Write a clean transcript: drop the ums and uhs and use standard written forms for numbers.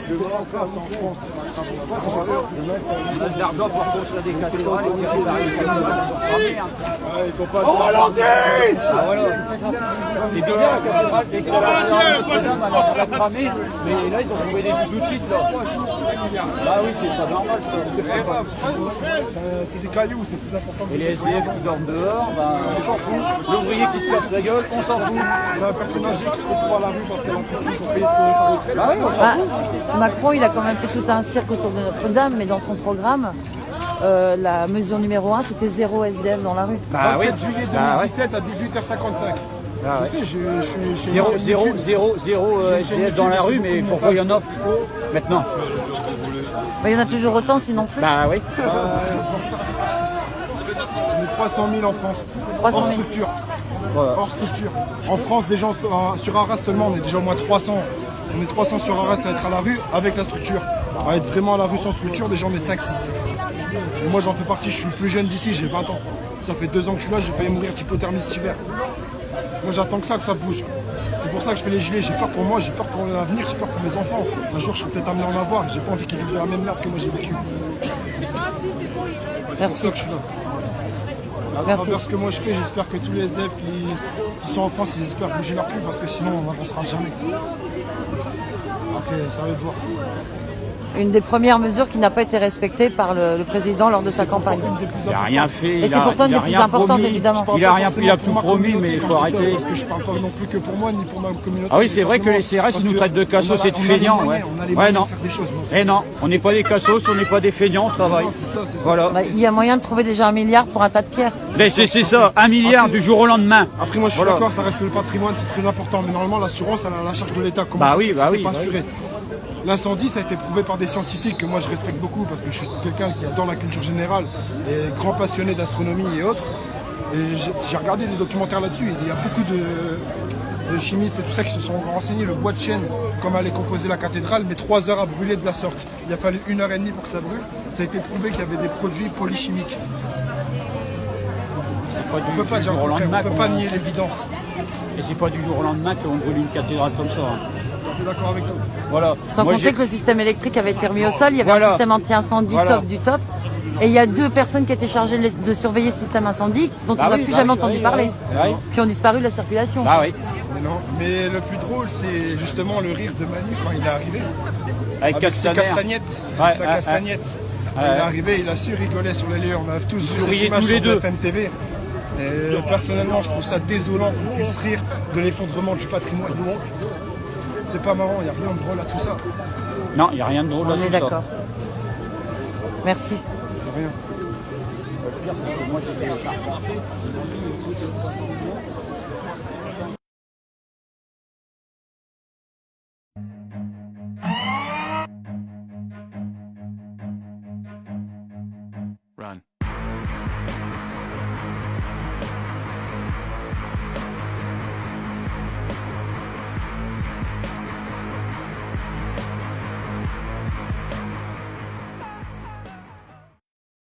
Le grand classe en France, On a de l'argent pour construire des cathédrales et tirer par les cathédrales. Ah merde. ils ont pas. On ralentit! Ah voilà. C'est bizarre la cathédrale, les cathédrales de Notre-Dame, elle a cramé, mais là ils ont trouvé des sous tout de suite là. Bah oui, c'est pas normal ça. C'est des cailloux, c'est plus important. Et les SDF qui dorment dehors, bah, on s'en fout. L'ouvrier qui se casse la gueule, on s'en fout. Il y a un personne âgée qui se retrouve à la rue parce que l'entreprise ont payé son retraite. Bah oui, on s'en fout. Macron, il a quand même fait tout un cirque autour de Notre-Dame, mais dans son programme, la mesure numéro 1, c'était 0 SDF dans la rue. Bah oui. 27 juillet Bah ouais. 2017 à 18h55. Ah Je ouais. sais, je suis chez 0 SDF dans la rue, mais pourquoi il y en a maintenant? Bah, il y en a toujours autant, sinon plus. Bah oui. On est 300 000 en France, 300 000. hors structure. Voilà. Hors structure. En France, des gens sur Arras seulement, on est déjà au moins 300. On est 300 sur Arras à être à la rue avec la structure. À être vraiment à la rue sans structure, déjà on est 5-6. Et moi j'en fais partie, je suis le plus jeune d'ici, j'ai 20 ans. Ça fait 2 ans que je suis là, j'ai failli mourir d'hypothermie cet hiver. Moi j'attends que ça bouge. C'est pour ça que je fais les gilets, j'ai peur pour moi, j'ai peur pour l'avenir, j'ai peur pour mes enfants. Un jour je serai peut-être amené à en avoir, j'ai pas envie qu'ils vivent la même merde que moi j'ai vécu. C'est pour ça que je suis là. À Merci. travers ce que moi je fais, j'espère que tous les SDF qui sont en France, ils espèrent bouger leur cul parce que sinon on n'avancera jamais. Ok, ça va être voir. Une des premières mesures qui n'a pas été respectée par le président lors de sa campagne. Une des plus Il n'a importantes. rien fait. Et c'est pourtant une des plus importantes, évidemment. Il a rien, Forcément il a pour tout ma promis, communauté mais il quand faut je dis ça, arrêter. Parce que je parle pas non plus que pour moi ni pour ma communauté. Ah oui, c'est vrai que les CRS, ils nous traitent de cassos et de feignants. Ouais, ouais non. Faire des choses, Eh non, on n'est pas des cassos, on n'est pas des feignants, on travaille. c'est ça, c'est ça. Voilà. Bah, il y a moyen de trouver déjà 1 milliard pour un tas de pierres. C'est ça, 1 milliard du jour au lendemain. Après moi je suis Voilà. d'accord, ça reste le patrimoine, c'est très important, mais normalement l'assurance elle est à la charge de l'État. Comment Bah ça, oui, c'est bah oui, pas bah assuré. L'incendie, ça a été prouvé par des scientifiques que moi je respecte beaucoup parce que je suis quelqu'un qui adore la culture générale et grand passionné d'astronomie et autres. Et j'ai regardé des documentaires là-dessus. Il y a beaucoup de chimistes et tout ça qui se sont renseignés. Le bois de chêne, comme allait composer la cathédrale, met 3 heures à brûler de la sorte. Il a fallu 1h30 pour que ça brûle. Ça a été prouvé qu'il y avait des produits polychimiques. On ne peut pas dire le contraire, on ne peut pas nier l'évidence. Et c'est pas du jour au lendemain qu'on brûle une cathédrale comme ça. Hein. Tu es d'accord avec nous? Voilà. Sans Moi, compter j'ai- que le système électrique avait été remis au sol, il y avait Voilà. un système anti-incendie Voilà. top du top. Et il y a 2 personnes qui étaient chargées de surveiller ce système incendie, dont Bah on n'a oui, plus bah jamais oui, entendu bah parler, oui, bah oui. qui ont disparu de la circulation. Bah oui. Mais non. Mais le plus drôle, c'est justement le rire de Manu quand il est arrivé. Avec Avec ses Castaner. castagnettes. Ouais, sa ouais, castagnette. ouais. Il est arrivé, il a su rigoler sur les lieux. On a tous vu cette Souriez image tous les sur deux. BFM TV. Et personnellement, je trouve ça désolant qu'on puisse rire de l'effondrement du patrimoine. C'est pas marrant, il n'y a rien de drôle à tout ça. Non, il n'y a rien de drôle On à est tout ça. d'accord. Merci. Y a rien. Le pire, c'est que moi, j'ai fait ça.